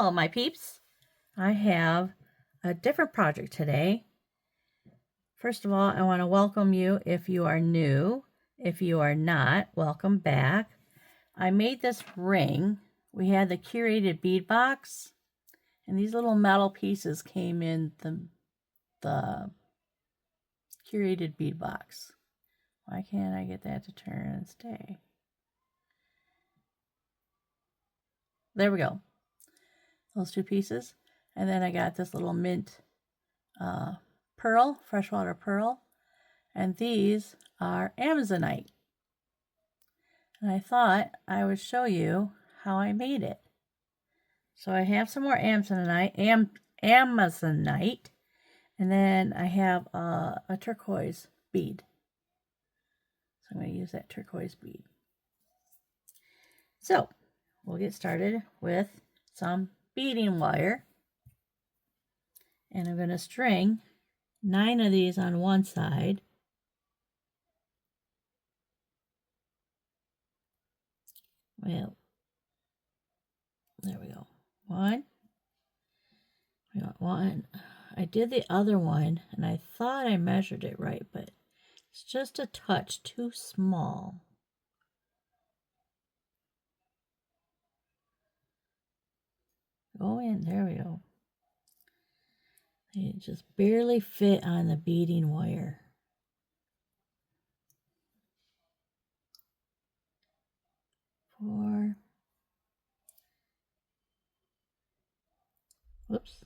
Hello, my peeps. I have a different project today. First of all, I want to welcome you if you are new. If you are not, welcome back. I made this ring. We had the curated bead box, and these little metal pieces came in the curated bead box. Why can't I get that to turn and stay? There we go. Those two pieces. And then I got this little mint pearl, freshwater pearl. And these are Amazonite. And I thought I would show you how I made it. So I have some more Amazonite, and then I have a turquoise bead. So I'm going to use that turquoise bead. So we'll get started with some beading wire. And I'm going to string 9 of these on one side. Well, there we go. One. We got one. I did the other one, and I thought I measured it right, but it's just a touch too small. Go in. There we go. It just barely fit on the beading wire. Four. Whoops.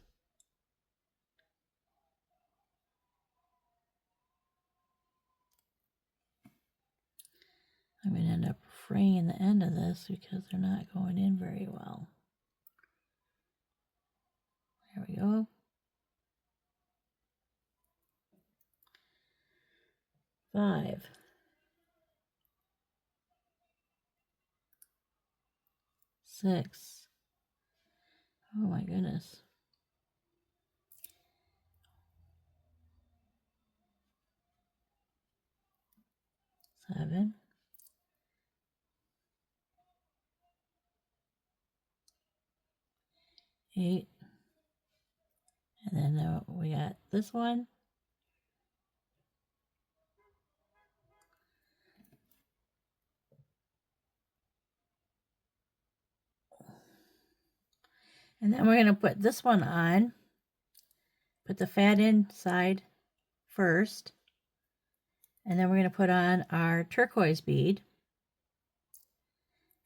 I'm going to end up fraying the end of this because they're not going in very well. There we go. 5. 6. Oh my goodness. 7. 8. And then we got this one. And then we're going to put this one on. Put the fat inside first. And then we're going to put on our turquoise bead.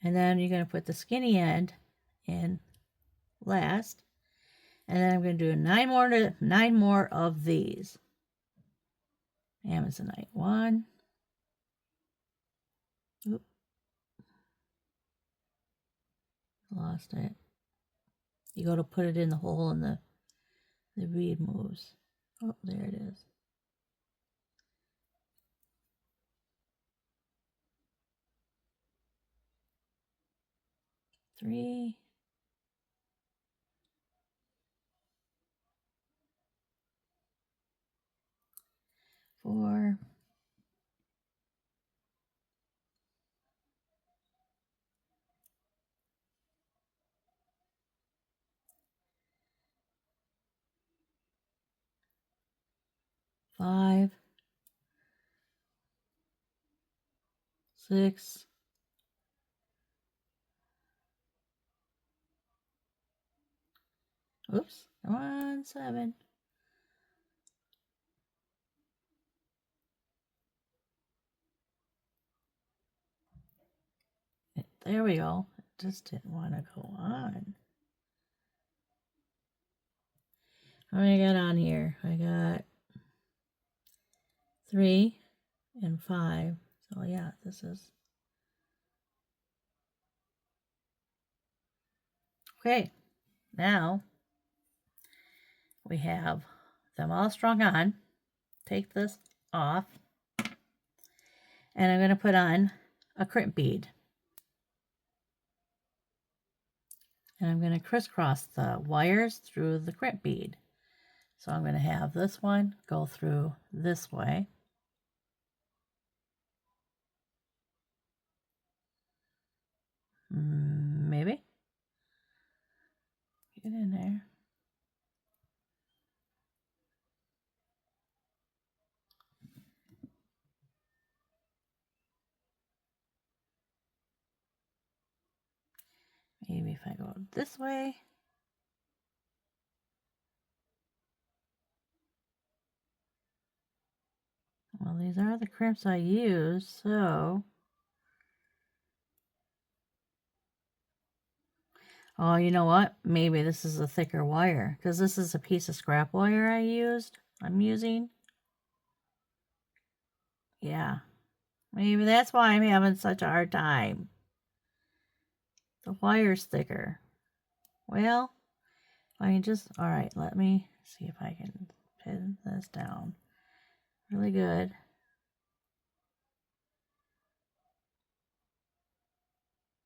And then you're going to put the skinny end in last. And then I'm going to do 9 more of these. Amazonite. 1. Oop. Lost it. You go to put it in the hole and the bead moves. Oh, there it is. 3. 4. 5. 6. 7. There we go. It just didn't want to go on. How many I got on here? I got 3 and 5. So yeah, this is okay. Now we have them all strung on. Take this off. And I'm going to put on a crimp bead. And I'm going to crisscross the wires through the crimp bead. So I'm going to have this one go through this way. Maybe. Get in there. Maybe if I go this way. Well, these are the crimps I use, so. Oh, you know what? Maybe this is a thicker wire, because this is a piece of scrap wire I'm using. Yeah. Maybe that's why I'm having such a hard time. The wire's thicker. Well, I can just, all right, let me see if I can pin this down really good.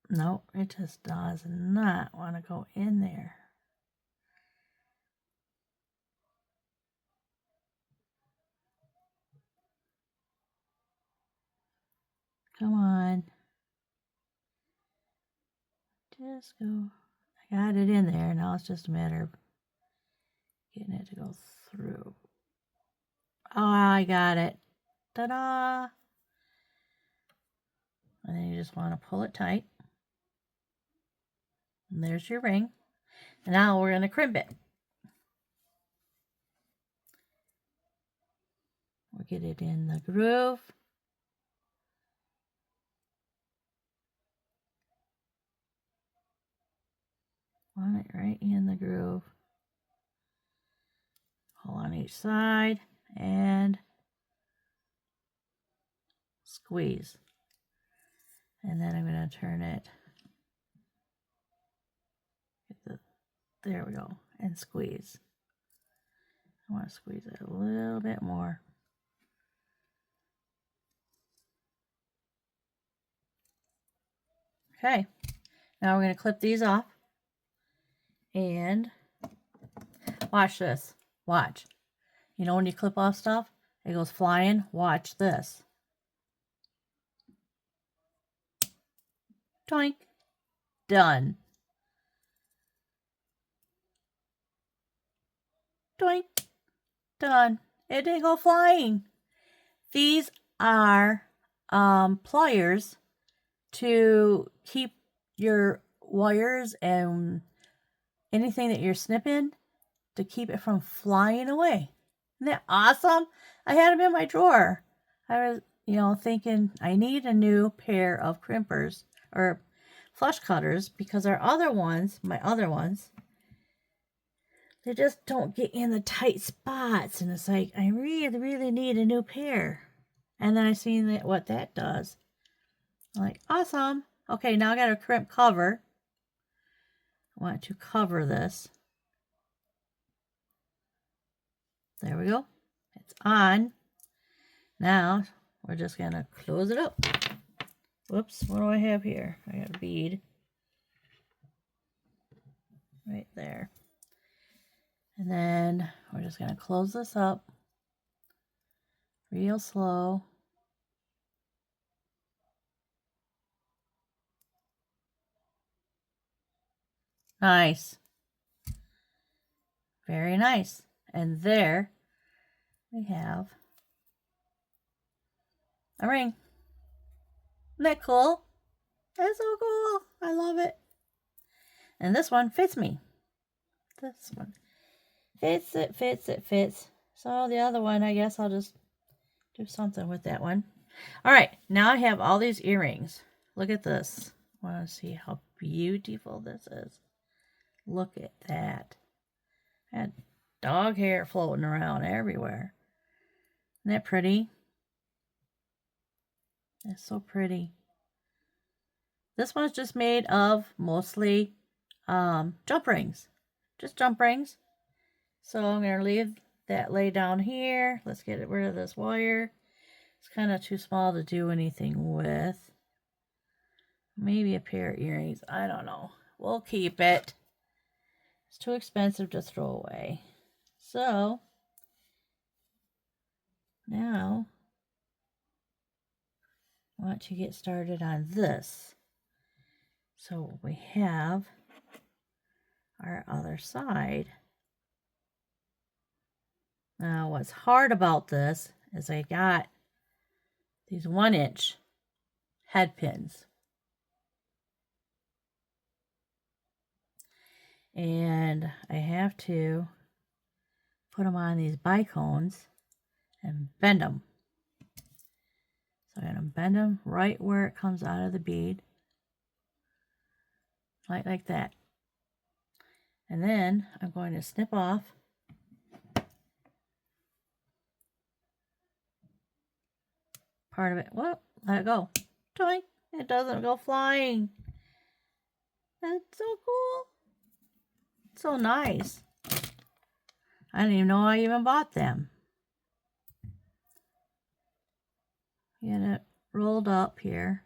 No, it just does not want to go in there. Come on. Just go. I got it in there. Now it's just a matter of getting it to go through. Oh, I got it. Ta-da! And then you just want to pull it tight. And there's your ring. And now we're going to crimp it. We'll get it in the groove. Want it right in the groove. Pull on each side and squeeze. And then I'm going to turn it. There we go. And squeeze. I want to squeeze it a little bit more. Okay. Now we're going to clip these off. And watch this. Watch. You know when you clip off stuff, it goes flying. Watch this. Toink. Done. Toink. Done. It didn't go flying. These are pliers to keep your wires and anything that you're snipping to keep it from flying away. Isn't that awesome? I had them in my drawer. I was, thinking I need a new pair of crimpers or flush cutters because my other ones, they just don't get in the tight spots. And it's like, I really, really need a new pair. And then I seen what that does. I'm like, awesome. Okay, now I got a crimp cover. I want to cover this. There we go. It's on. Now we're just going to close it up. Whoops, what do I have here? I got a bead. Right there. And then we're just going to close this up real slow. Nice. Very nice. And there we have a ring. Isn't that cool? That's so cool. I love it. And this one fits me. This one fits. It fits. It fits. So the other one, I guess I'll just do something with that one. All right. Now I have all these earrings. Look at this. I want to see how beautiful this is. Look at that. I had dog hair floating around everywhere. Isn't that pretty? That's so pretty. This one's just made of mostly jump rings. Just jump rings. So I'm going to leave that lay down here. Let's get rid of this wire. It's kind of too small to do anything with. Maybe a pair of earrings. I don't know. We'll keep it. It's too expensive to throw away. So now I want to get started on this. So we have our other side. Now what's hard about this is I got these 1-inch head pins. And I have to put them on these bicones and bend them. So I'm going to bend them right where it comes out of the bead. Like that. And then I'm going to snip off part of it. Whoa, let it go. Toink! It doesn't go flying. That's so cool. So nice. I didn't even know I even bought them. Get it rolled up here.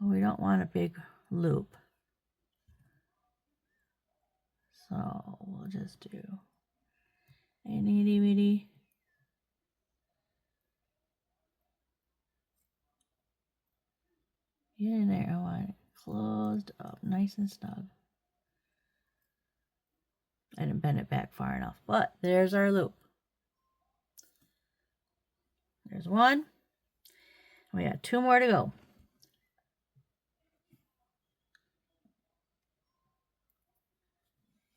Well, we don't want a big loop. So we'll just do a itty bitty. Get in there. I want it closed up, nice and snug. I didn't bend it back far enough, but there's our loop. There's one. We got 2 more to go.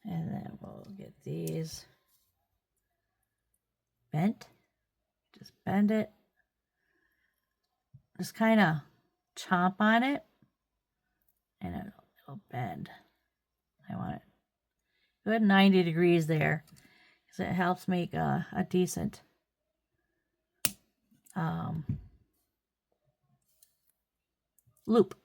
And then we'll get these bent. Just bend it. Just kind of chomp on it, and it'll bend. I want it good 90 degrees there, because it helps make a decent loop.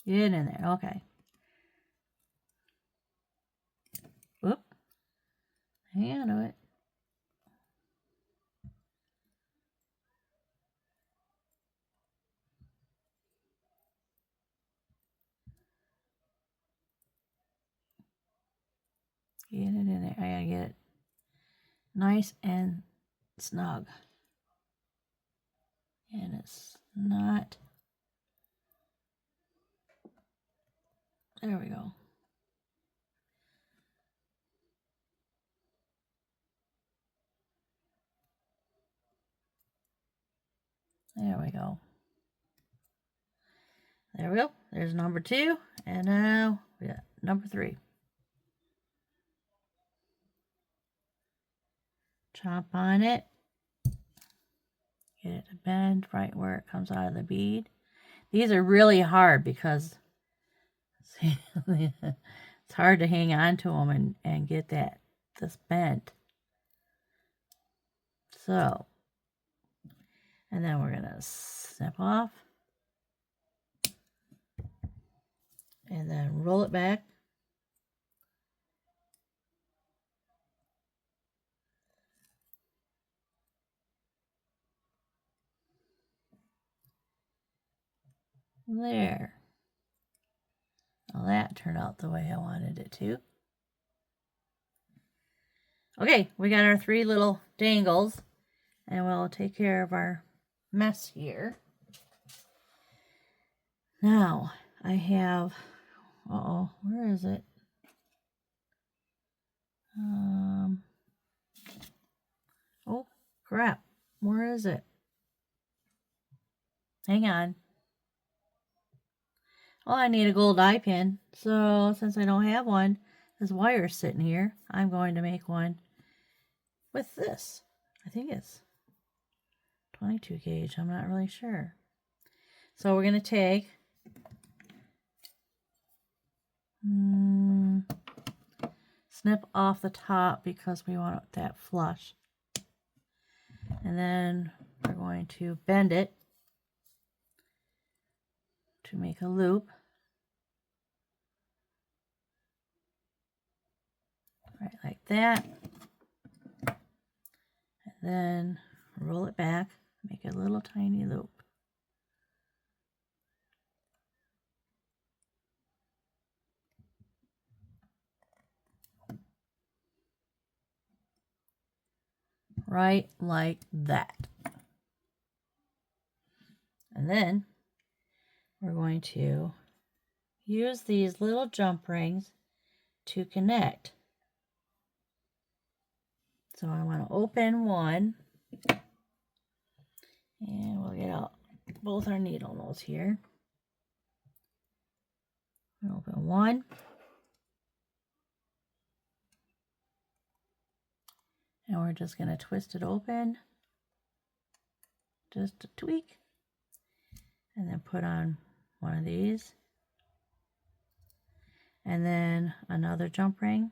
Get in there. Okay. Whoop. Hang on to it. Get it in there. I gotta get it nice and snug. And it's not. There we go. There we go. There we go. There's number 2. And now we got number 3. Chomp on it. Get it to bend right where it comes out of the bead. These are really hard because see, it's hard to hang on to them and get this bent. So, and then we're going to snip off and then roll it back. There. Well, that turned out the way I wanted it to. Okay, we got our 3 little dangles, and we'll take care of our mess here. Now, I have, where is it? Oh, crap. Where is it? Hang on. Well, I need a gold eye pin. So since I don't have one, this wire's sitting here. I'm going to make one with this. I think it's 22 gauge. I'm not really sure. So we're going to take snip off the top because we want that flush. And then we're going to bend it to make a loop. Right like that. And then roll it back, make a little tiny loop. Right like that. And then we're going to use these little jump rings to connect. So I want to open one, and we'll get out both our needle nose here. Open one. And we're just going to twist it open, just a tweak, and then put on one of these. And then another jump ring.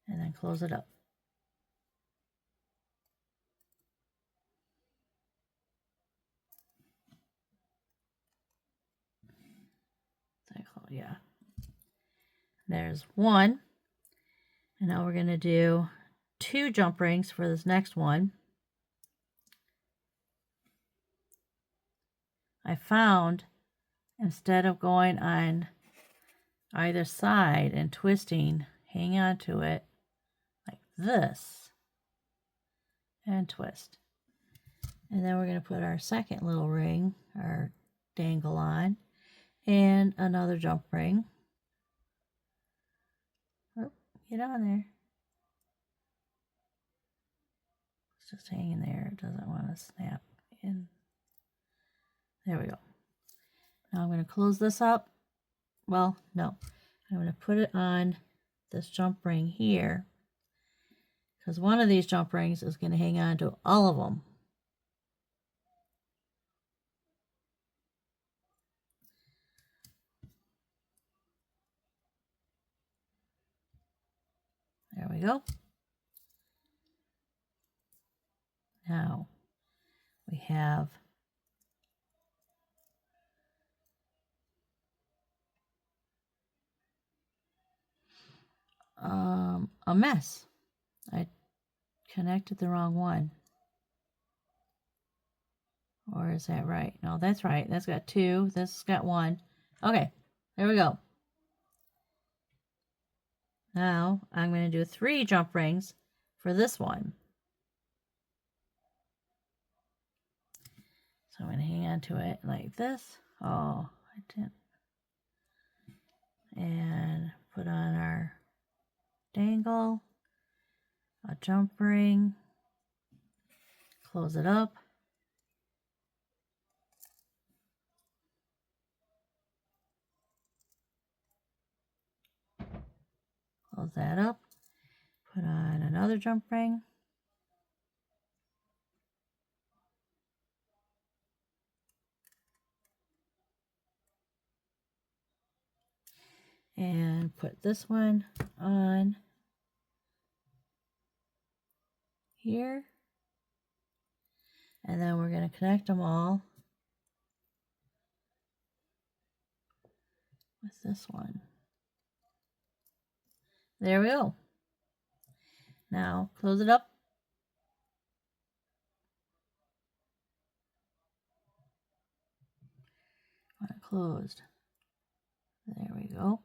And then close it up. Yeah. There's one. And now we're going to do 2 jump rings for this next one. I found instead of going on either side and twisting, hang on to it like this and twist. And then we're going to put our second little ring, our dangle on, and another jump ring. Oh, get on there. It's just hanging there. It doesn't want to snap in. There we go. Now I'm going to close this up. Well, no. I'm going to put it on this jump ring here, because one of these jump rings is going to hang on to all of them. There we go. Now we have a mess. I connected the wrong one. Or is that right? No, that's right. That's got 2. This has got 1. Okay, there we go. Now I'm going to do 3 jump rings for this one. So I'm going to hang on to it like this. Oh, I didn't. And put on our dangle, a jump ring, close it up. Close that up. Put on another jump ring. And put this one on here. And then we're going to connect them all with this one. There we go. Now close it up. Want it closed. There we go.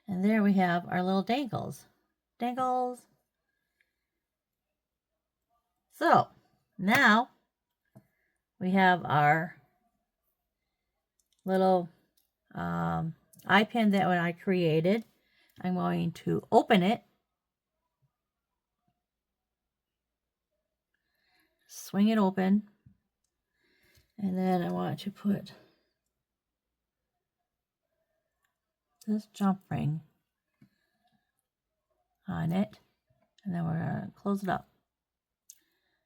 And there we have our little dangles. Dangles. So now we have our little eye pin that I created. I'm going to open it, swing it open, and then I want to put this jump ring on it, and then we're going to close it up.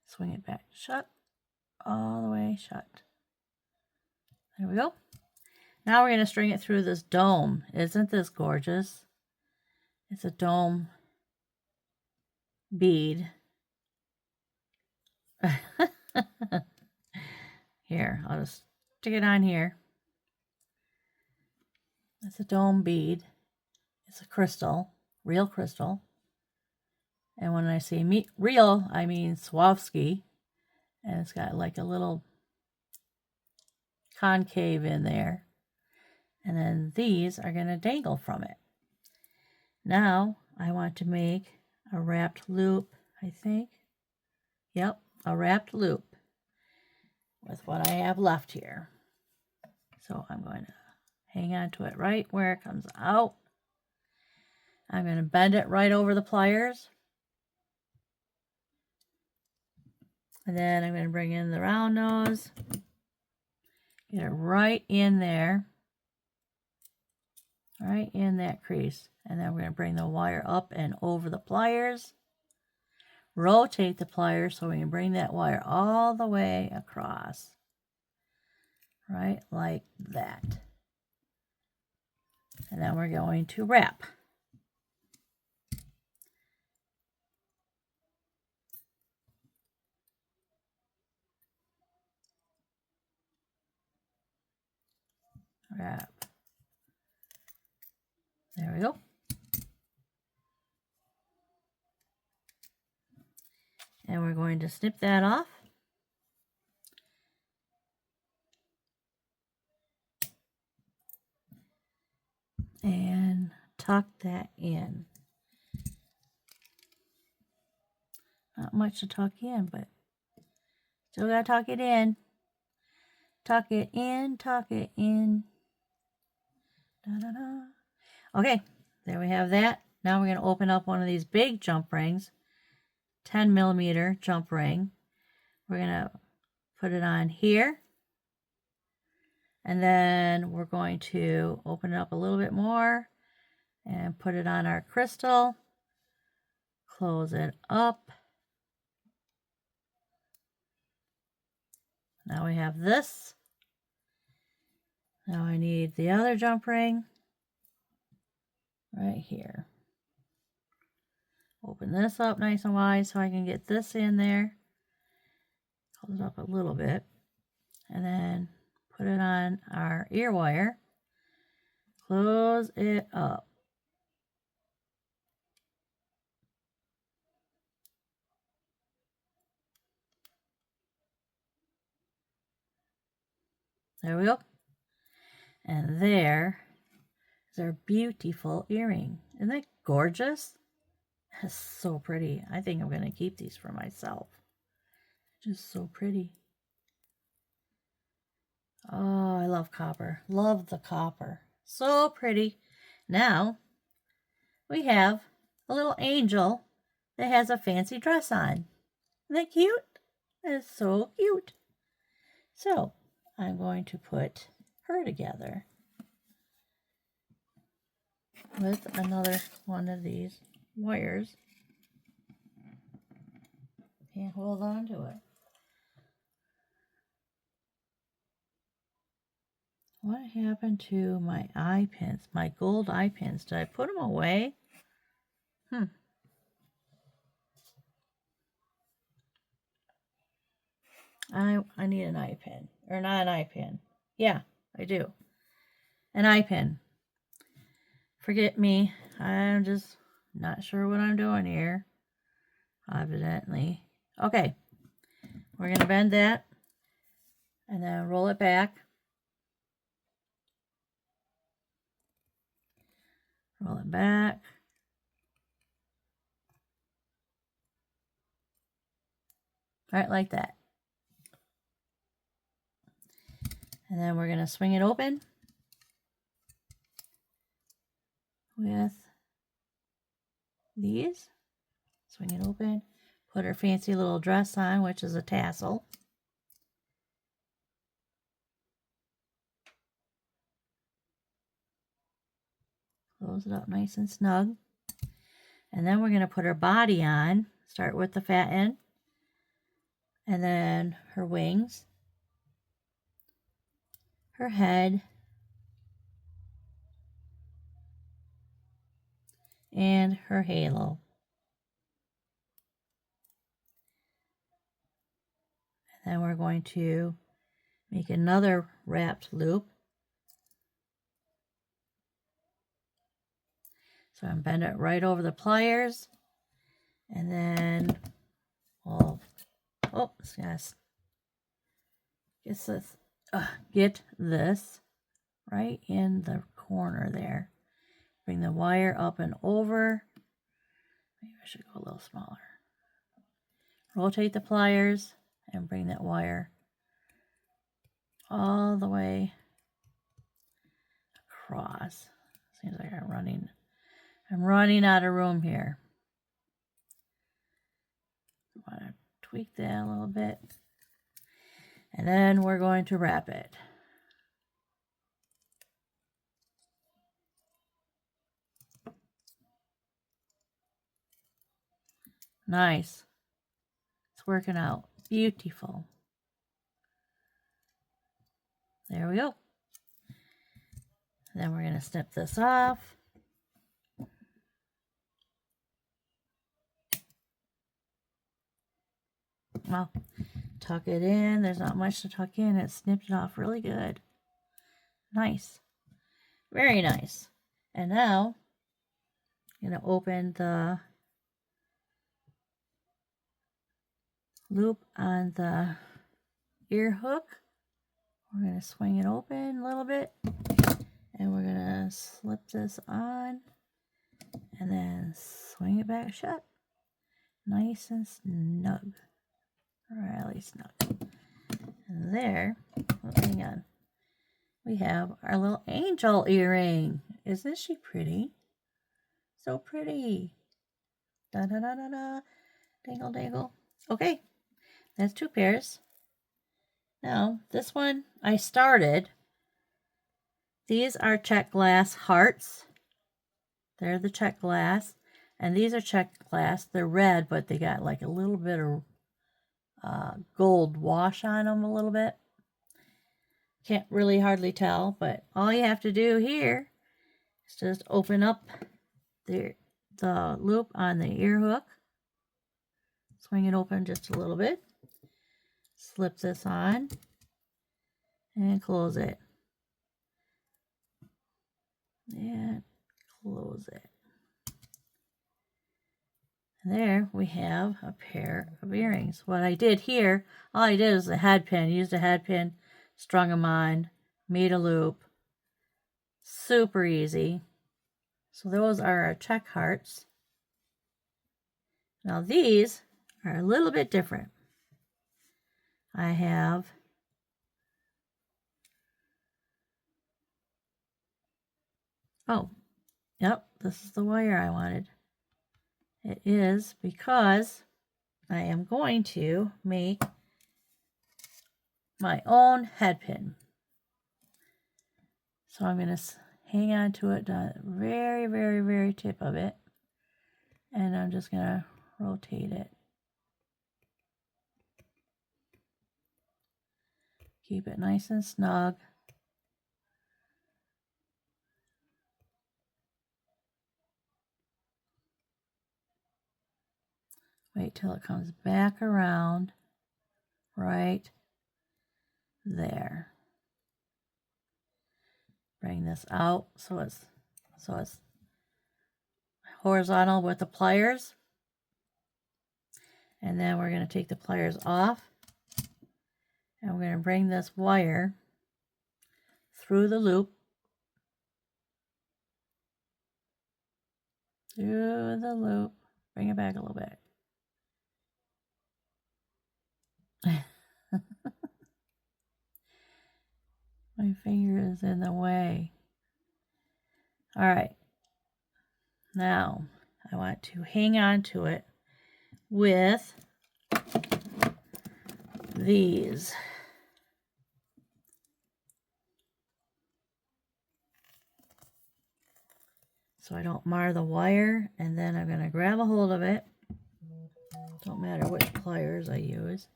Swing it back shut, all the way shut. There we go. Now we're going to string it through this dome. Isn't this gorgeous? It's a dome bead. Here, I'll just stick it on here. It's a dome bead. It's a crystal, real crystal. And when I say real, I mean Swarovski. And it's got like a little concave in there. And then these are going to dangle from it. Now I want to make a wrapped loop, I think. Yep, a wrapped loop with what I have left here. So I'm going to hang on to it right where it comes out. I'm going to bend it right over the pliers. And then I'm going to bring in the round nose. Get it right in there. Right in that crease. And then we're going to bring the wire up and over the pliers. Rotate the pliers so we can bring that wire all the way across. Right like that. And then we're going to wrap. Wrap. There we go. And we're going to snip that off. And tuck that in. Not much to tuck in, but still gotta tuck it in. Tuck it in, tuck it in. Da, da, da. Okay, there we have that. Now we're gonna open up one of these big jump rings, 10mm jump ring. We're gonna put it on here. And then we're going to open it up a little bit more and put it on our crystal. Close it up. Now we have this. Now I need the other jump ring right here. Open this up nice and wide so I can get this in there. Close it up a little bit. And then put it on our ear wire. Close it up. There we go. And there is our beautiful earring. Isn't that gorgeous? That's so pretty. I think I'm going to keep these for myself. Just so pretty. Oh, I love copper. Love the copper. So pretty. Now, we have a little angel that has a fancy dress on. Isn't that cute? That is so cute. So, I'm going to put her together with another one of these wires. Can't hold on to it. What happened to my eye pins? My gold eye pins? Did I put them away? I need an eye pin. Or not an eye pin. Yeah, I do. An eye pin. Forget me. I'm just not sure what I'm doing here. Evidently. Okay. We're going to bend that. And then roll it back. Roll it back. Right like that. And then we're going to swing it open with these. Swing it open. Put her fancy little dress on, which is a tassel. Close it up nice and snug. And then we're going to put her body on. Start with the fat end. And then her wings. Her head. And her halo. And then we're going to make another wrapped loop. So I'm bend it right over the pliers. And then we'll, get this right in the corner there. Bring the wire up and over. Maybe I should go a little smaller. rotate the pliers and bring that wire all the way across. Seems like I'm running out of room here. I want to tweak that a little bit. And then we're going to wrap it. Nice. It's working out. Beautiful. There we go. Then we're going to snip this off. Well, tuck it in. There's not much to tuck in. It snipped it off really good. Nice. Very nice. And now, I'm going to open the loop on the ear hook. We're going to swing it open a little bit. And we're going to slip this on. And then swing it back shut. Nice and snug. Really snug. And there, oh, hang on. We have our little angel earring. Isn't she pretty? So pretty. Da da da da da. Dangle dangle. Okay, that's 2 pairs. Now, this one I started. These are check glass hearts. They're the check glass. And these are check glass. They're red, but they got like a little bit of gold wash on them a little bit. Can't really hardly tell, but all you have to do here is just open up the loop on the ear hook. Swing it open just a little bit. Slip this on and close it. And close it. And there we have a pair of earrings. What I did here, all I did was a head pin. Used a head pin, strung them on, made a loop. Super easy. So those are our check hearts. Now these are a little bit different. I have yep, this is the wire I wanted. It is because I am going to make my own head pin. So I'm going to hang on to it, the very, very, very tip of it. And I'm just going to rotate it. Keep it nice and snug. Wait till it comes back around right there. Bring this out so it's horizontal with the pliers. And then we're going to take the pliers off. And we're going to bring this wire through the loop. Through the loop. Bring it back a little bit. My finger is in the way. All right. Now, I want to hang on to it with these. So I don't mar the wire, and then I'm going to grab a hold of it. Don't matter which pliers I use.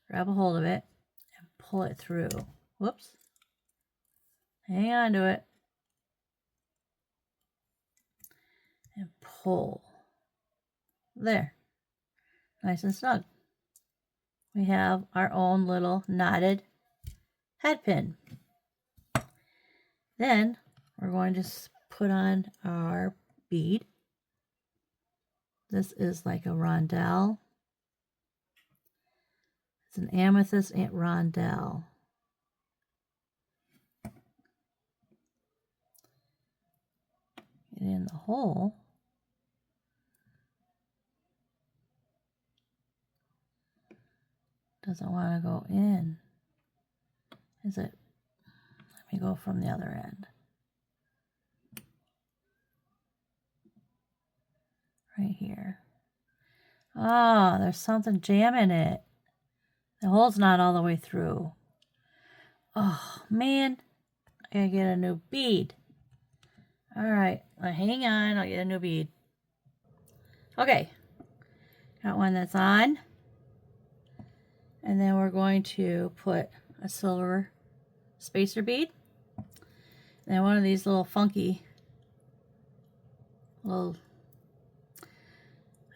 Grab a hold of it and pull it through. Whoops. Hang on to it. And pull. There. Nice and snug. We have our own little knotted head pin. Then we're going to put on our bead. This is like a rondelle. It's an amethyst rondelle. Get in the hole. doesn't want to go in. Is it? Let me go from the other end. Right here. Oh, there's something jamming it. The hole's not all the way through. Oh, man. I gotta get a new bead. Alright, hang on. I'll get a new bead. Okay. Got one that's on. And then we're going to put a silver spacer bead. And then one of these little funky little,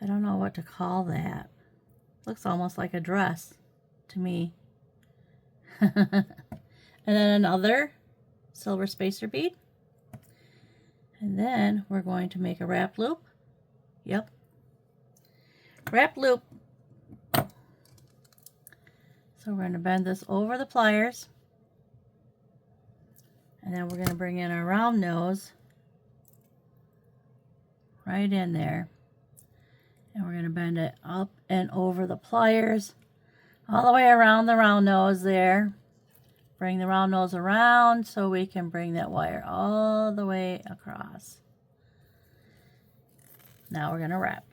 I don't know what to call that. Looks almost like a dress to me. And then another silver spacer bead. And then we're going to make a wrap loop. Yep. Wrap loop. So we're going to bend this over the pliers. And then we're going to bring in our round nose right in there. And we're going to bend it up and over the pliers all the way around the round nose there. Bring the round nose around so we can bring that wire all the way across. Now we're going to wrap.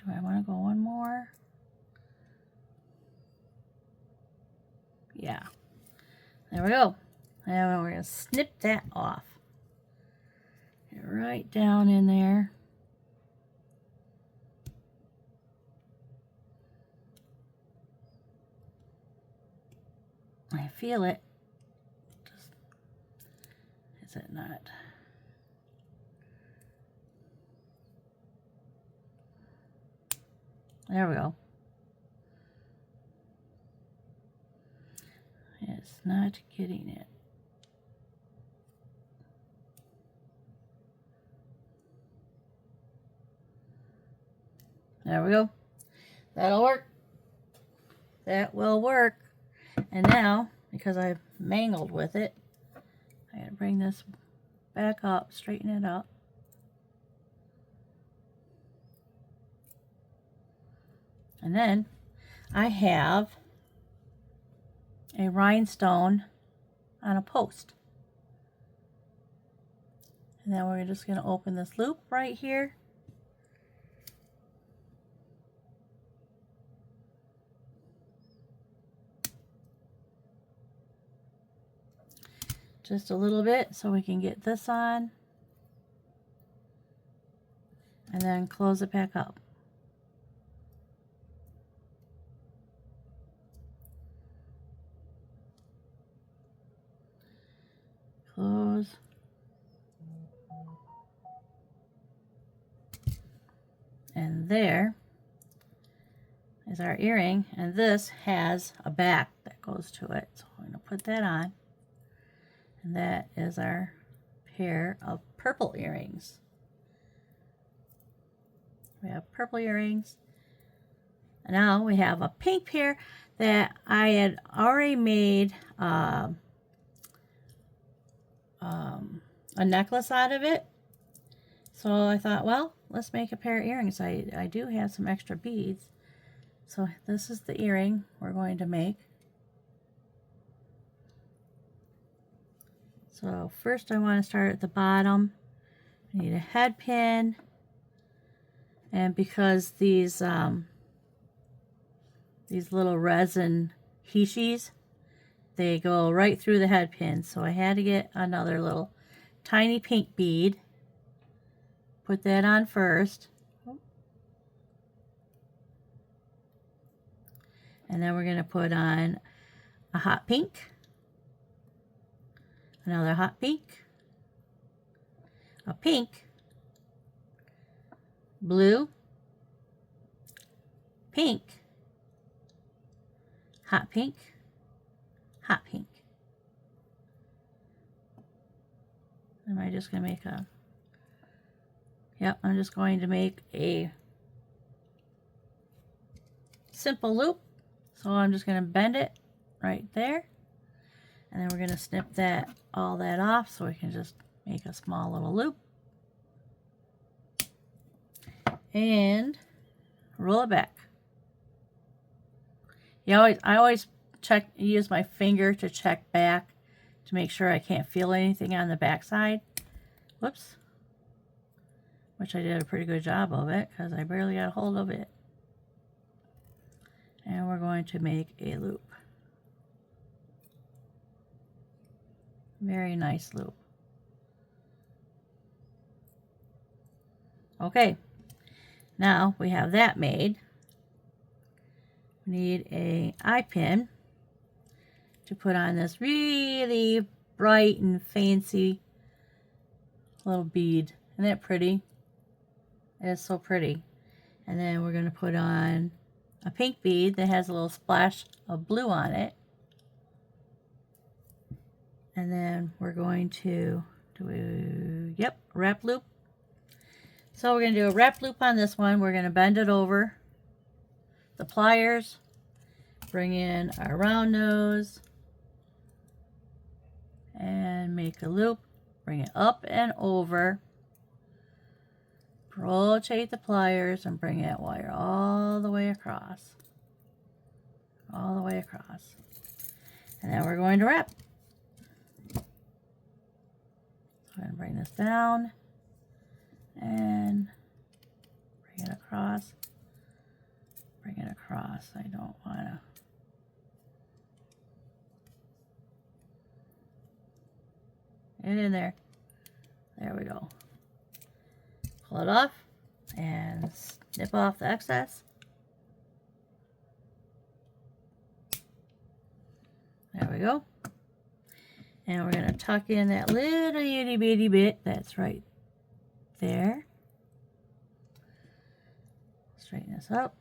Do I want to go one more? Yeah. There we go. And we're going to snip that off. Get right down in there. I feel it. Just, is it not? There we go. It's not getting it. There we go. That'll work. That will work. And now, because I've mangled with it, I gotta bring this back up, straighten it up. And then I have a rhinestone on a post. And then we're just going to open this loop right here. Just a little bit so we can get this on. And then close it back up. Close. And there is our earring, and this has a back that goes to it. So I'm going to put that on. And that is our pair of purple earrings. We have purple earrings. And now we have a pink pair that I had already made a necklace out of it. So I thought, well, let's make a pair of earrings. I do have some extra beads. So this is the earring we're going to make. So first I want to start at the bottom. I need a head pin. And because these little resin hishis, they go right through the head pin. So I had to get another little tiny pink bead. Put that on first. And then we're going to put on a hot pink. Another hot pink. A pink. Blue. Pink. Hot pink. Hot pink. Am I just going to make a... Yep, I'm just going to make a simple loop. So I'm just going to bend it right there. And then we're going to snip all that off so we can just make a small little loop. And roll it back. I always use my finger to check back to make sure I can't feel anything on the back side. Whoops. Which I did a pretty good job of it because I barely got a hold of it. And we're going to make a loop. Very nice loop. Okay, now we have that made. We need an eye pin to put on this really bright and fancy little bead. Isn't that pretty? It is so pretty. And then we're going to put on a pink bead that has a little splash of blue on it. And then we're going to do, wrap loop. So we're going to do a wrap loop on this one. We're going to bend it over the pliers, bring in our round nose, and make a loop. Bring it up and over. Rotate the pliers and bring that wire all the way across. All the way across. And then we're going to wrap. So I'm going to bring this down and bring it across. Bring it across. I don't want to. Get in there. There we go. Pull it off and snip off the excess. There we go. And we're going to tuck in that little itty bitty bit that's right there. Straighten this up.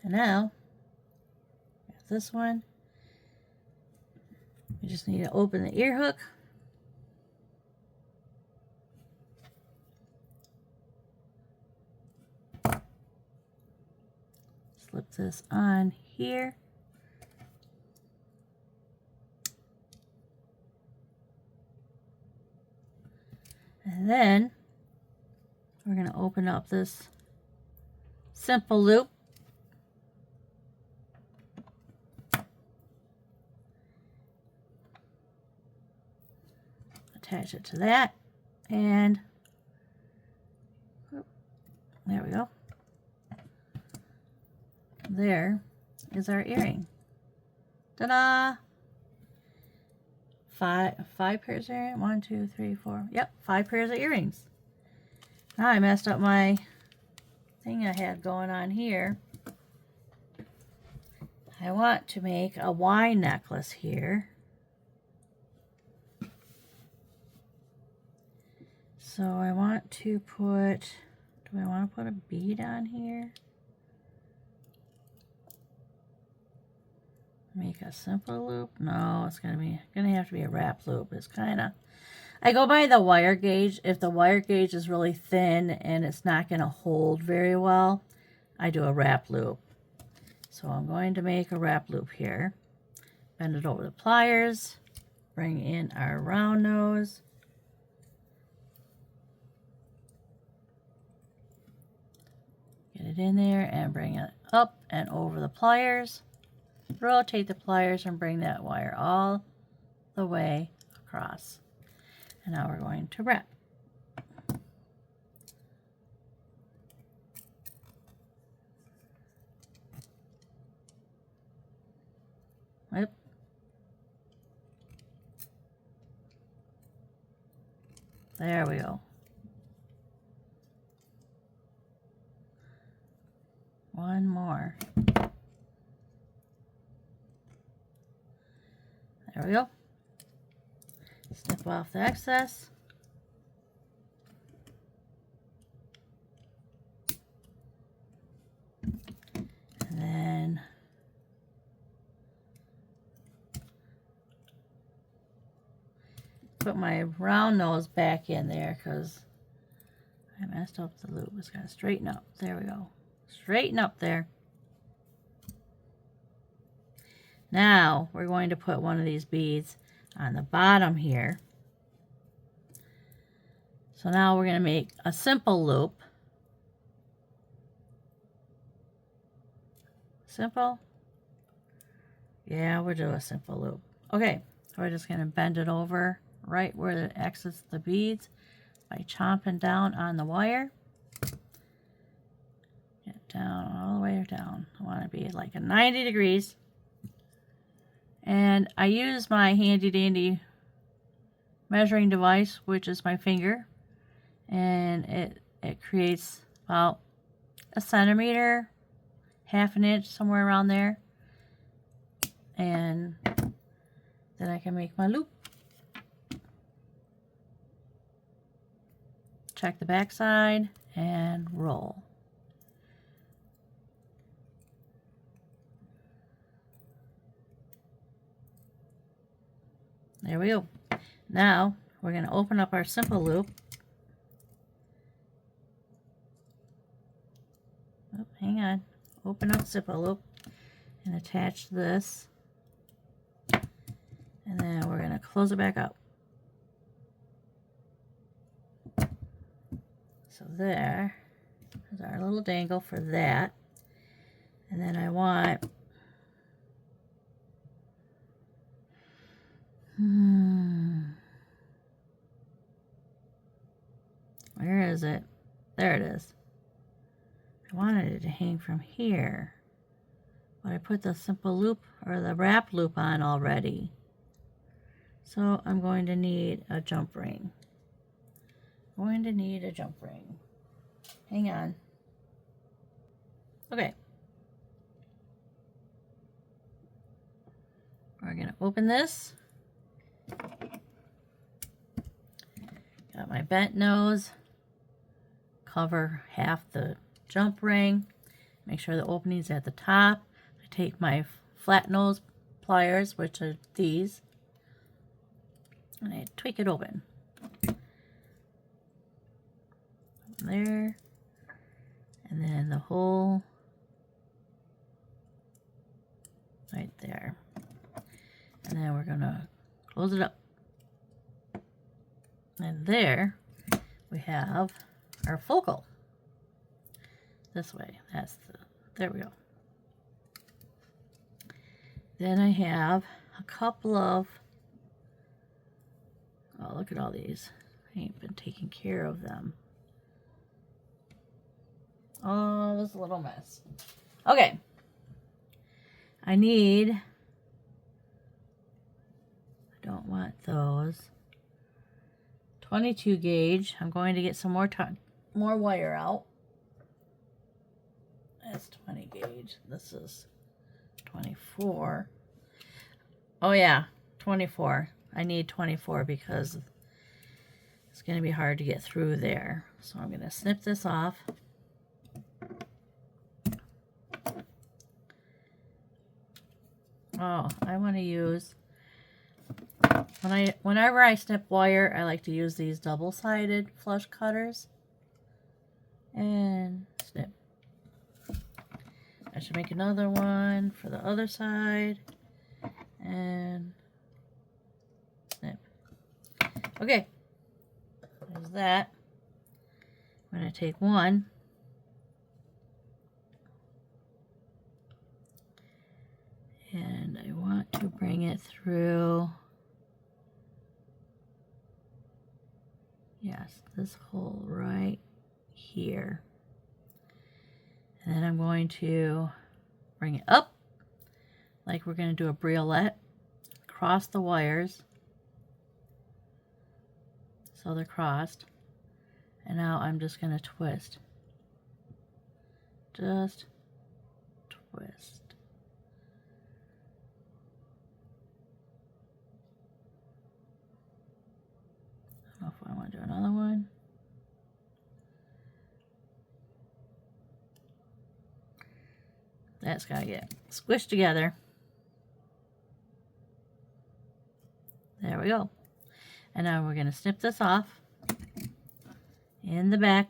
And now, this one, we just need to open the ear hook. Slip this on here. And then we're going to open up this simple loop. Attach it to that, and there we go. There is our earring. Ta-da! Five pairs of earrings. 1, 2, 3, 4. Yep, 5 pairs of earrings. Now I messed up my thing I had going on here. I want to make a Y necklace here. So I want to put, do I want to put a bead on here? Make a simple loop? No, it's gonna have to be a wrap loop. It's kinda, I go by the wire gauge. If the wire gauge is really thin and it's not gonna hold very well, I do a wrap loop. So I'm going to make a wrap loop here. Bend it over the pliers, bring in our round nose. Get it in there and bring it up and over the pliers. Rotate the pliers and bring that wire all the way across. And now we're going to wrap. Yep. There we go. One more. There we go. Snip off the excess. And then put my round nose back in there because I messed up the loop. It's got to straighten up. There we go. Straighten up there. Now we're going to put one of these beads on the bottom here. So now we're going to make a simple loop. Simple? Yeah, we'll do a simple loop. Okay, so we're just going to bend it over right where it exits the beads by chomping down on the wire. Get down all the way down. I want to be like a 90 degrees. And I use my handy dandy measuring device, which is my finger. And it creates about a centimeter, half an inch, somewhere around there. And then I can make my loop. Check the back side and roll. There we go. Now we're going to open up our simple loop. Oh, hang on. Open up simple loop and attach this. And then we're going to close it back up. So there is our little dangle for that. And then I want where is it? There it is. I wanted it to hang from here, but I put the simple loop or the wrap loop on already. So I'm going to need a jump ring. Hang on. Okay. We're going to open this. Got my bent nose. Cover half the jump ring. Make sure the opening's at the top. I take my flat nose pliers, which are these, and I tweak it open. There. And then the hole right there. And then we're going to close it up. And there we have our focal. This way. There we go. Then I have a couple of, oh, look at all these. I ain't been taking care of them. Oh, this little mess. Okay. I don't want those. 22 gauge. I'm going to get some more wire out. That's 20 gauge. This is 24. Oh yeah, 24. I need 24 because it's going to be hard to get through there. So I'm going to snip this off. Oh, I want to use, whenever I snip wire, I like to use these double-sided flush cutters. And snip. I should make another one for the other side. And snip. Okay. There's that. I'm going to take one. And I want to bring it through, yes, this hole right here. And then I'm going to bring it up like we're going to do a briolette, cross the wires so they're crossed. And now I'm just going to twist. Just twist. I don't know if I want to do another one. That's got to get squished together. There we go. And now we're going to snip this off in the back.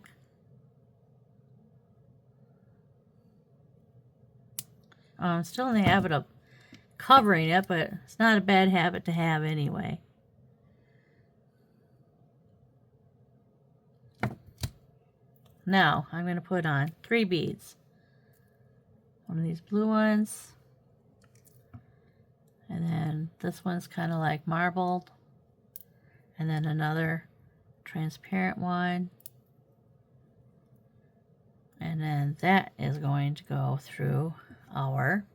I'm still in the habit of covering it, but it's not a bad habit to have anyway. Now I'm going to put on 3 beads. One of these blue ones, and then this one's kind of like marbled, and then another transparent one, and then that is going to go through our,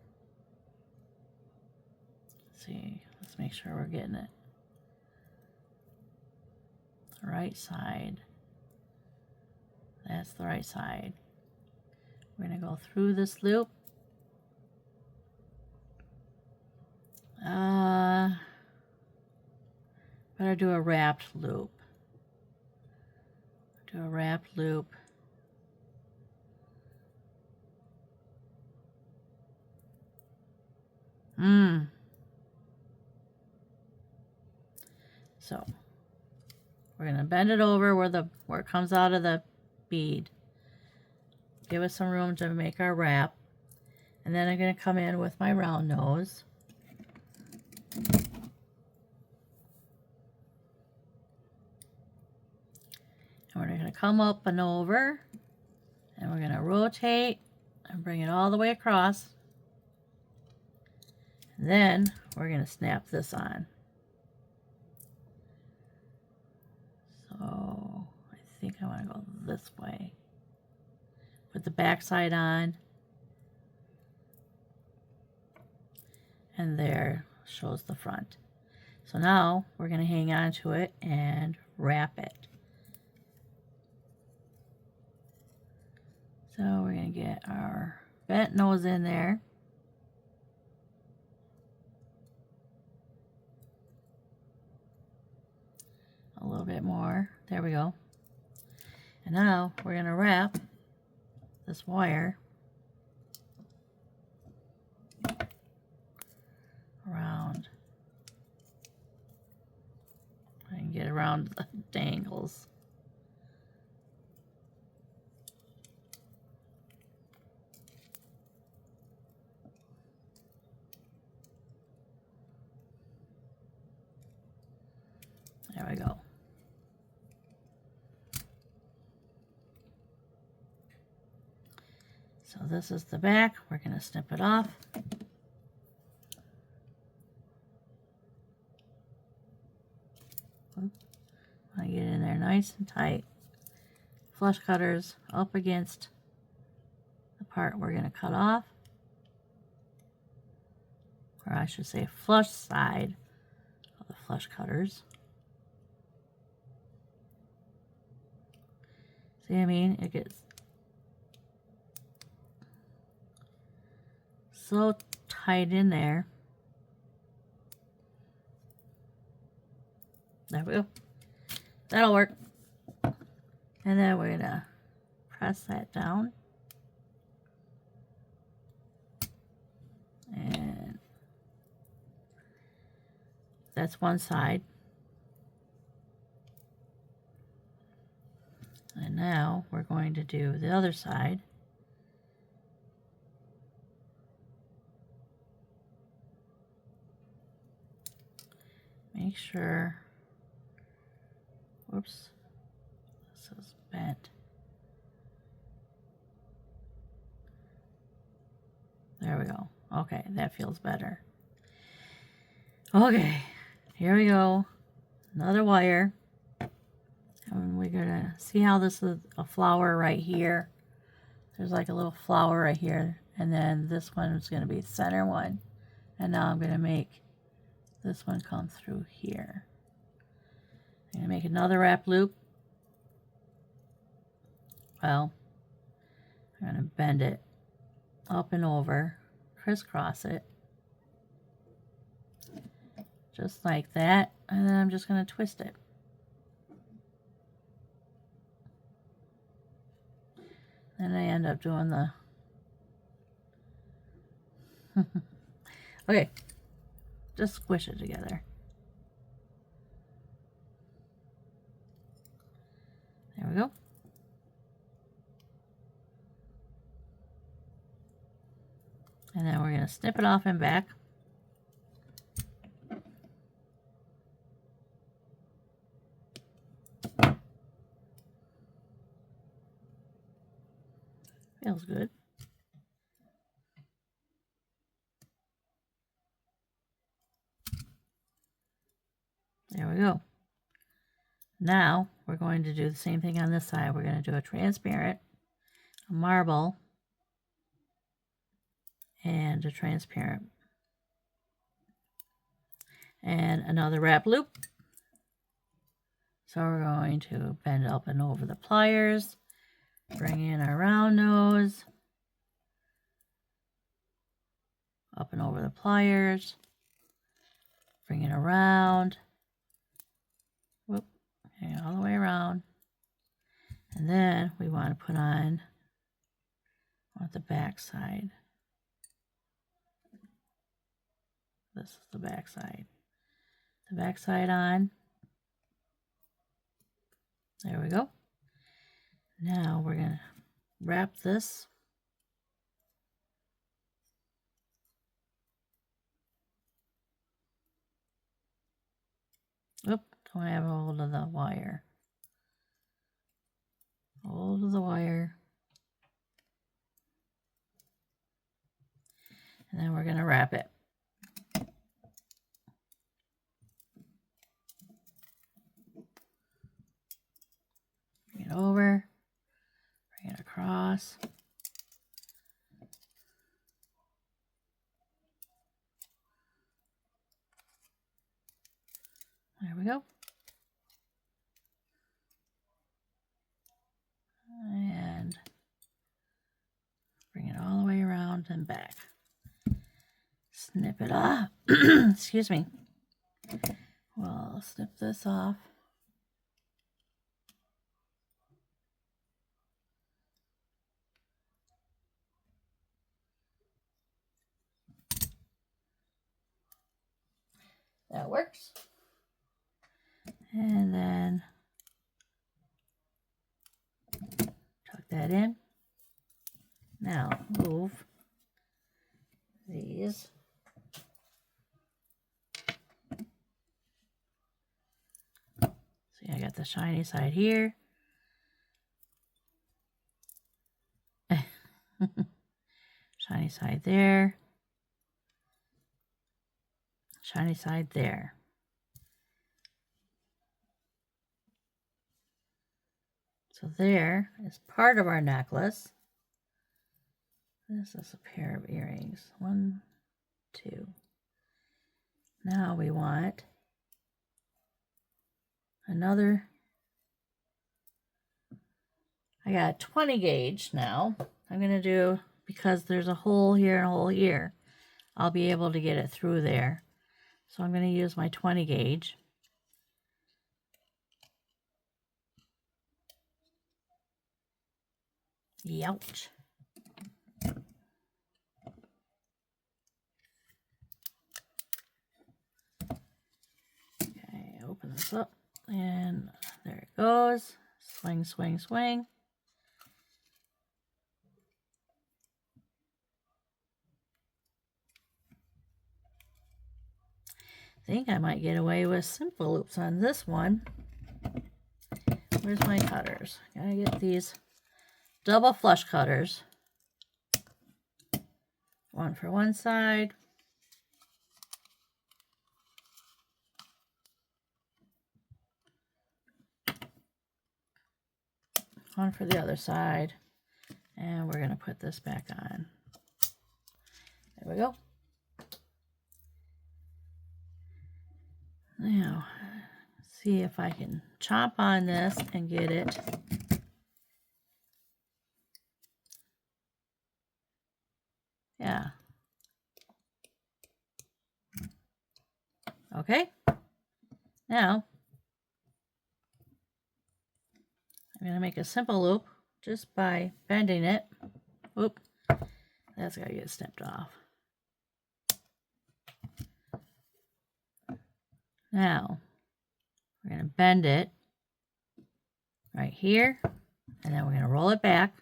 let's see, let's make sure we're getting it the right side. That's the right side. We're going to go through this loop. Better do a wrapped loop. Do a wrapped loop. So we're going to bend it over where it comes out of the bead. Give us some room to make our wrap. And then I'm going to come in with my round nose. And we're going to come up and over. And we're going to rotate and bring it all the way across. And then we're going to snap this on. So I think I want to go this way. Put the back side on. And there shows the front. So now we're going to hang on to it and wrap it. So we're going to get our bent nose in there. A little bit more. There we go. And now we're going to wrap this wire around. I can get around the dangles. There we go. So this is the back. We're going to snip it off. I get it in there nice and tight. Flush cutters up against the part we're going to cut off. Or I should say flush side of the flush cutters. See what I mean? It gets so tight in there. There we go. That'll work. And then we're going to press that down. And that's one side. And now we're going to do the other side. Make sure, whoops, this is bent. There we go. Okay, that feels better. Okay, here we go. Another wire. And we're going to see how this is a flower right here. There's like a little flower right here. And then this one is going to be the center one. And now I'm going to make this one come through here. I'm going to make another wrap loop. Well, I'm going to bend it up and over, crisscross it. Just like that. And then I'm just going to twist it. Then I end up doing the... Okay, just squish it together. There we go. And then we're going to snip it off and back. Smells good. There we go. Now we're going to do the same thing on this side. We're going to do a transparent, a marble, and a transparent. And another wrap loop. So we're going to bend up and over the pliers, bring in our round nose, up and over the pliers, bring it around, whoop, okay, all the way around. And then we want to put on the back side. This is the back side. The back side on. There we go. Now we're going to wrap this. Oop, don't have a hold of the wire. Hold of the wire. And then we're going to wrap it. Bring it over. Bring it across. There we go. And bring it all the way around and back. Snip it off. Excuse me. Well, I'll snip this off. That works. And then tuck that in. Now move these. See, I got the shiny side here. Shiny side there. Shiny side there. So there is part of our necklace. This is a pair of earrings. 1, 2. Now we want another. I got a 20 gauge now. I'm going to do, because there's a hole here and a hole here, I'll be able to get it through there. So I'm going to use my 20 gauge. Youch. Okay, open this up, and there it goes. Swing, swing, swing. I think I might get away with simple loops on this one. Where's my cutters? Gotta get these double flush cutters. One for one side. One for the other side. And we're gonna put this back on. There we go. Now, see if I can chomp on this and get it. Yeah. Okay. Now, I'm going to make a simple loop just by bending it. Oop. That's got to get snipped off. Now, we're going to bend it right here, and then we're going to roll it back.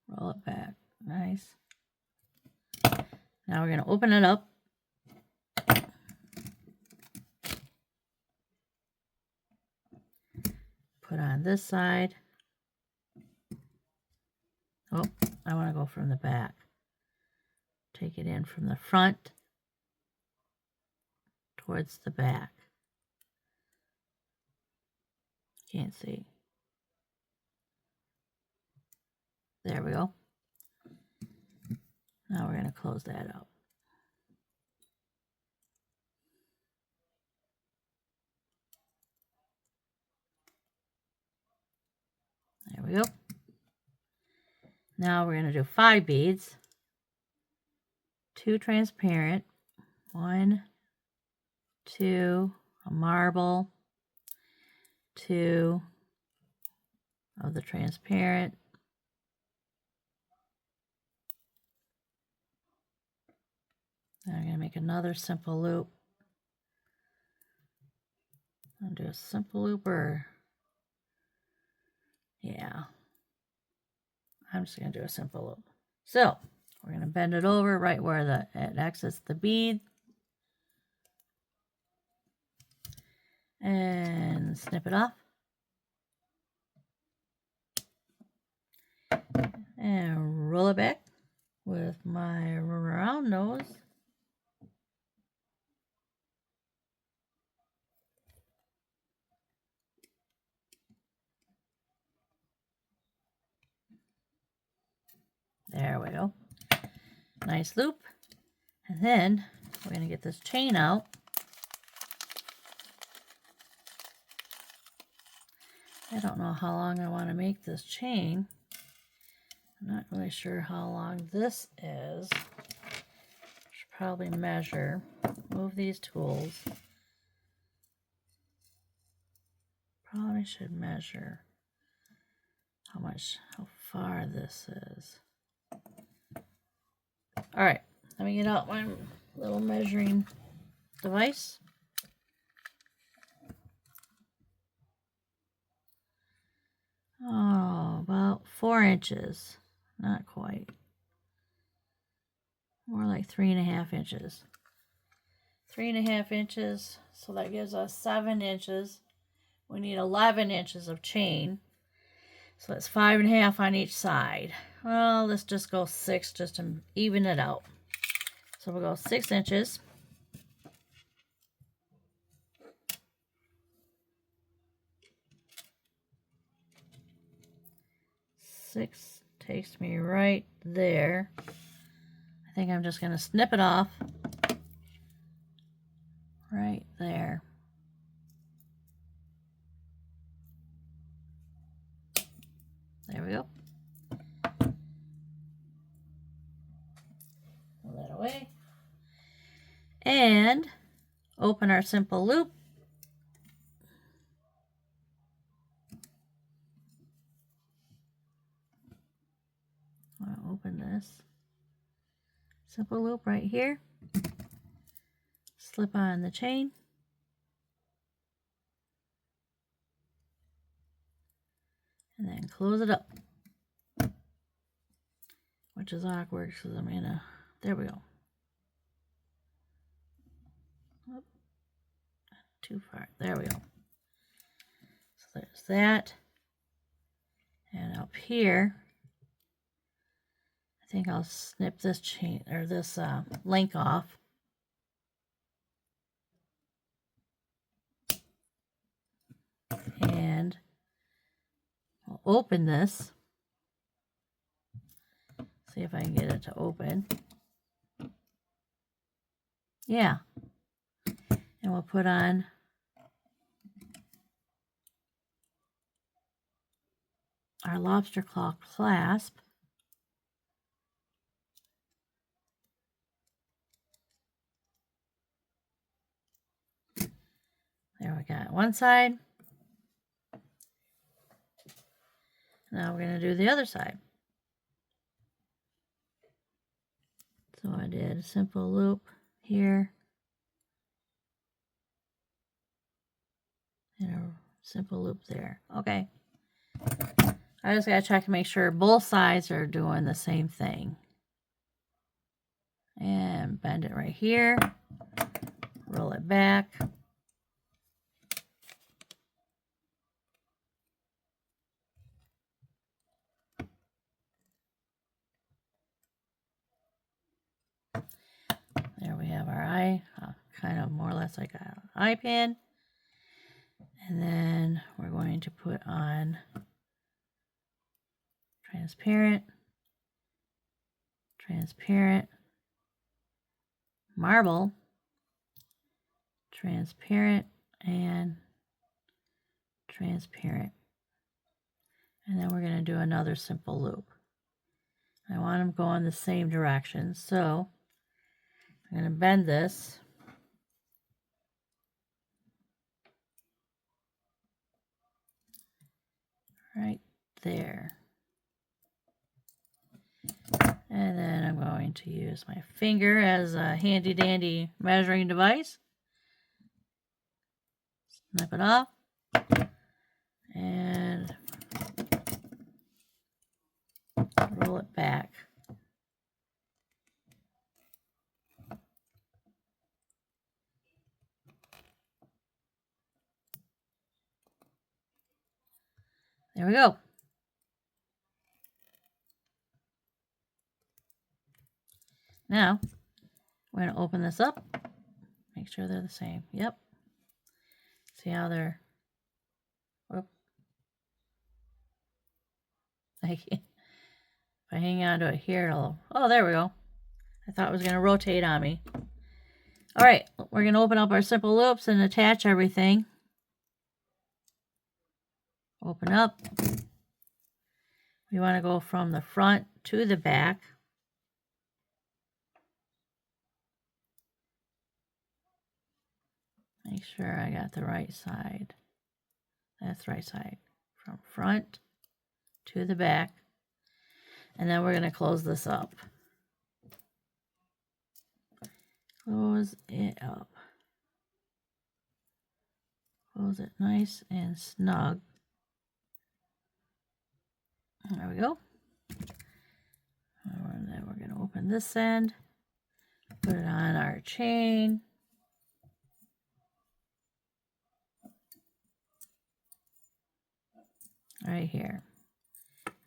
Roll it back. Nice. Now we're going to open it up. put on this side. Oh, I want to go from the back. Take it in from the front towards the back. Can't see. There we go. Now we're going to close that up. There we go. Now we're going to do 5 beads. 2 transparent. 1, 2, a marble, 2 of the transparent. Then I'm going to make another simple loop. I'm going to do a simple loop, or yeah, I'm just going to do a simple loop. So we're going to bend it over right where it exits the bead and snip it off. And roll it back with my round nose. There we go. Nice loop. And then we're going to get this chain out. I don't know how long I want to make this chain. I'm not really sure how long this is. Should probably measure. Move these tools. Probably should measure how far this is. All right, let me get out my little measuring device. Oh, about 4 inches. Not quite. More like 3.5 inches. 3.5 inches, so that gives us 7 inches. We need 11 inches of chain. So that's 5.5 on each side. Well, let's just go 6 just to even it out. So we'll go 6 inches. Six takes me right there. I think I'm just going to snip it off right there. There we go. Pull that away. And open our simple loop. I want to open this simple loop right here. Slip on the chain. And then close it up. Which is awkward because I'm gonna, there we go. Oop, too far, there we go. So there's that. And up here, I think I'll snip this chain, or this link off. And I'll open this. See if I can get it to open. Yeah. And we'll put on our lobster claw clasp. There we got one side. Now we're going to do the other side. So I did a simple loop here. And a simple loop there. Okay. I just got to check to make sure both sides are doing the same thing. And bend it right here. Roll it back. kind of more or less like an eye pin. And then we're going to put on transparent, transparent, marble, transparent, and transparent. And then we're going to do another simple loop. I want them going the same direction, so I'm going to bend this. Right there. And then I'm going to use my finger as a handy dandy measuring device. Snip it off. And roll it back. There we go. Now, we're going to open this up. Make sure they're the same. Yep. See how they're... Whoop. If I hang on to it here, it'll... Oh, there we go. I thought it was going to rotate on me. All right, we're going to open up our simple loops and attach everything. Open up. We want to go from the front to the back. Make sure I got the right side. That's the right side. From front to the back. And then we're going to close this up. Close it up. Close it nice and snug. There we go. And then we're going to open this end. Put it on our chain. Right here.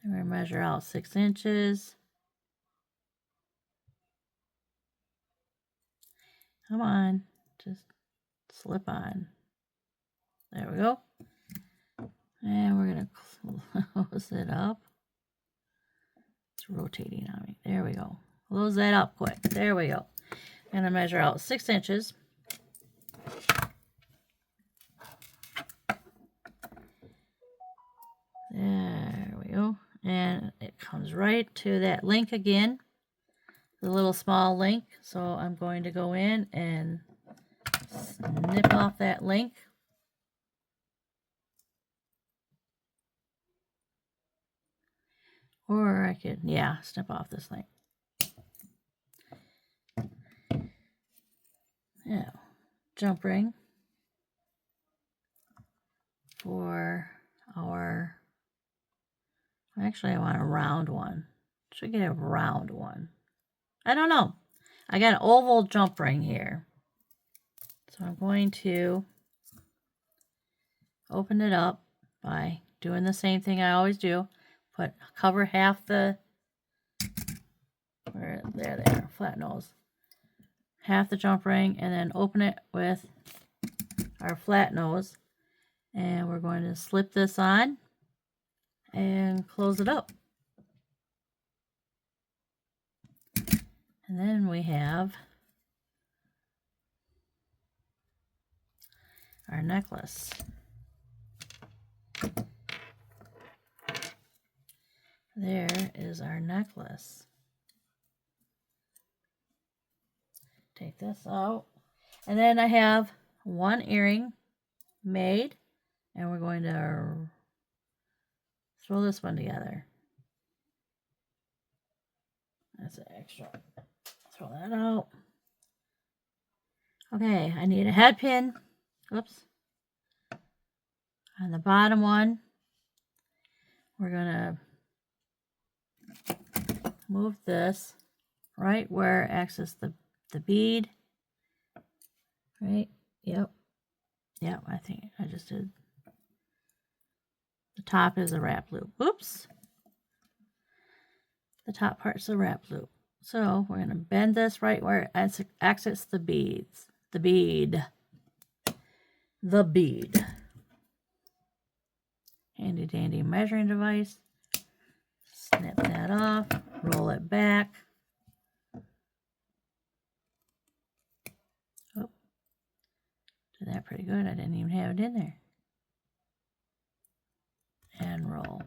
And we're going to measure out 6 inches. Come on, just slip on. There we go. And we're going to close it up. It's rotating on me. There we go. Close that up quick. There we go. I'm going to measure out 6 inches. There we go. And it comes right to that link again. The little small link. So I'm going to go in and snip off that link. Or I could, yeah, snip off this link. Now, jump ring for our, actually I want a round one. Should get a round one. I don't know. I got an oval jump ring here. So I'm going to open it up by doing the same thing I always do. Cover half the, there, flat nose. Half the jump ring and then open it with our flat nose. And we're going to slip this on and close it up. And then we have our necklace. There is our necklace. Take this out. And then I have one earring made, and we're going to throw this one together. That's extra. Throw that out. Okay, I need a head pin. Oops. On the bottom one, we're going to move this right where it accesses the bead. Right? Yep. Yep, I think I just did. The top is a wrap loop. Oops. The top part's a wrap loop. So we're going to bend this right where it accesses the beads. the bead. The bead. Handy dandy measuring device. Snip that off, roll it back. Oh, did that pretty good. I didn't even have it in there. And roll.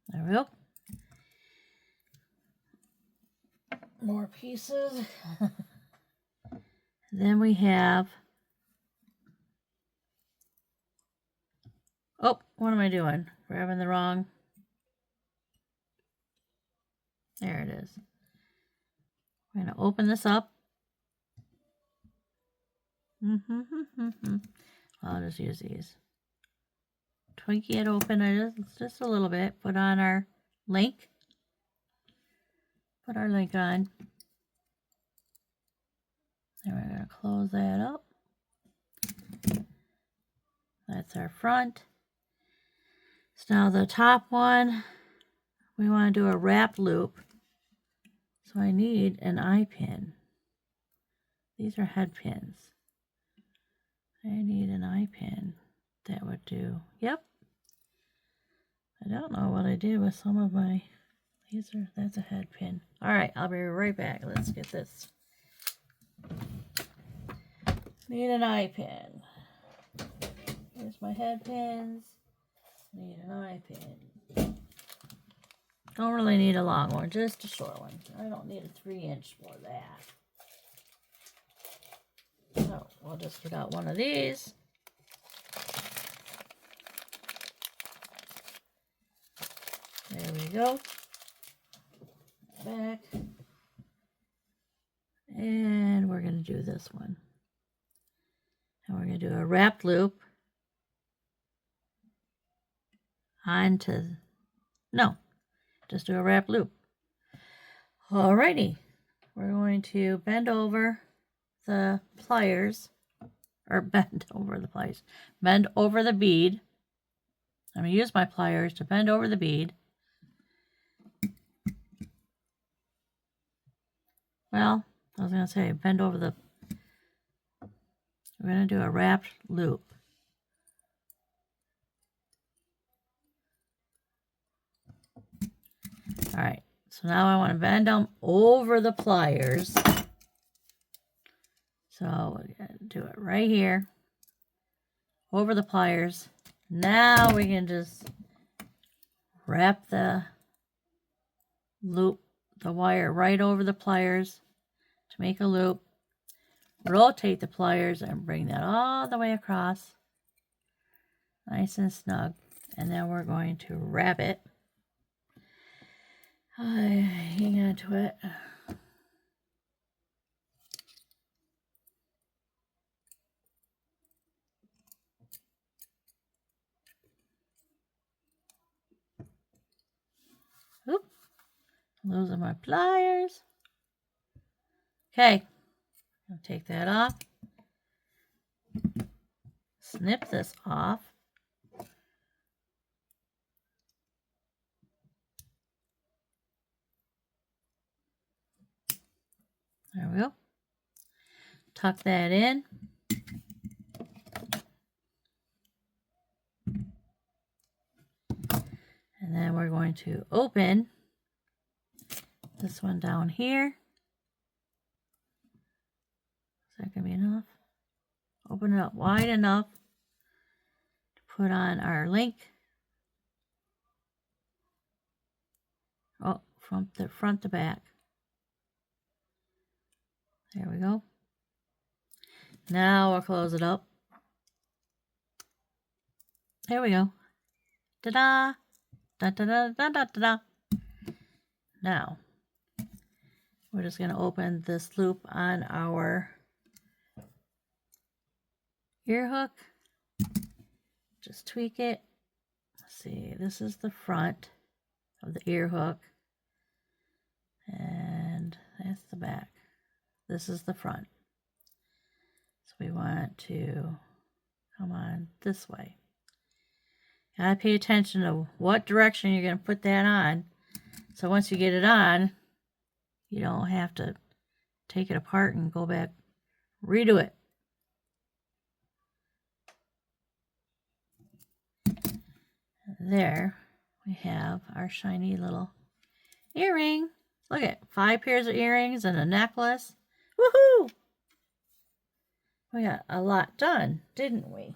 There we go. More pieces. Then we have, oh, what am I doing? Grabbing the wrong. There it is. We're going to open this up. I'll just use these. Twinkie it open just a little bit. Put on our link. Put our link on. And we're going to close that up. That's our front. So now the top one, we want to do a wrap loop. So I need an eye pin. These are head pins. I need an eye pin that would do. Yep. I don't know what I did with some of my, that's a head pin. All right, I'll be right back. Let's get this. Need an eye pin. Here's my head pins. Need an eye pin. Don't really need a long one, just a short one. I don't need a 3-inch for that. So we'll just get out one of these. There we go. Back. And we're going to do this one. And we're going to do a wrap loop onto, no, just do a wrap loop. Alrighty. We're going to bend over the pliers, or bend over the pliers, bend over the bead. I'm going to use my pliers to bend over the bead. Well, I was going to say bend over the, we're going to do a wrapped loop. All right, so now I want to bend them over the pliers. So we're going to do it right here, over the pliers. Now we can just wrap the loop, the wire right over the pliers to make a loop. Rotate the pliers and bring that all the way across. Nice and snug. And then we're going to wrap it. Hang on to it. Oop. Those are my pliers. Okay. I'll take that off. Snip this off. There we go. Tuck that in. And then we're going to open this one down here. Is that going to be enough? Open it up wide enough to put on our link. Oh, from the front to back. There we go. Now we'll close it up. There we go. Ta-da! Da-da-da-da-da-da-da. Now, we're just going to open this loop on our ear hook. Just tweak it. Let's see, this is the front of the ear hook. And that's the back. This is the front. So we want to come on this way. Gotta pay attention to what direction you're going to put that on. So once you get it on, you don't have to take it apart and go back, redo it. There we have our shiny little earring. Look at 5 pairs of earrings and a necklace. Woohoo! We got a lot done, didn't we?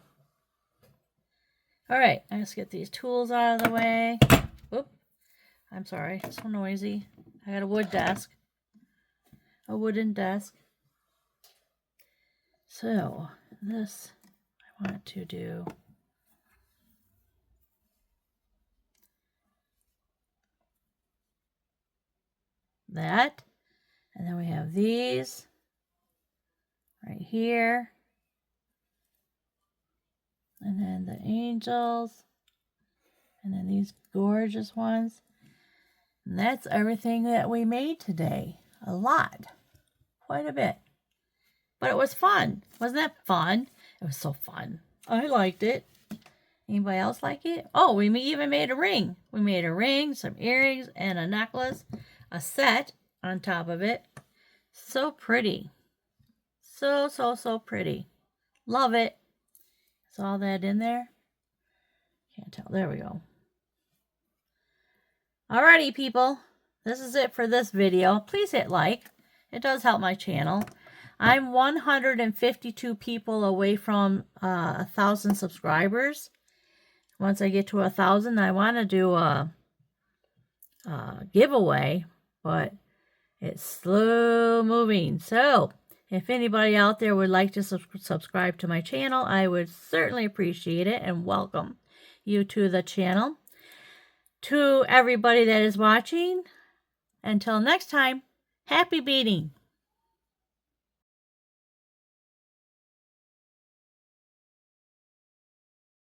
All right, let's get these tools out of the way. Oop, I'm sorry, it's so noisy. I got a wood desk, a wooden desk. So this, I want to do that. And then we have these right here. And then the angels. And then these gorgeous ones. And that's everything that we made today. A lot. Quite a bit. But it was fun. Wasn't that fun? It was so fun. I liked it. Anybody else like it? Oh, we even made a ring. We made a ring, some earrings, and a necklace. A set on top of it. So pretty. So, so, so pretty. Love it. Is all that in there? Can't tell. There we go. Alrighty, people. This is it for this video. Please hit like. It does help my channel. I'm 152 people away from 1,000 subscribers. Once I get to 1,000, I want to do a giveaway, but it's slow moving. So if anybody out there would like to subscribe to my channel, I would certainly appreciate it and welcome you to the channel. To everybody that is watching, until next time, happy beading.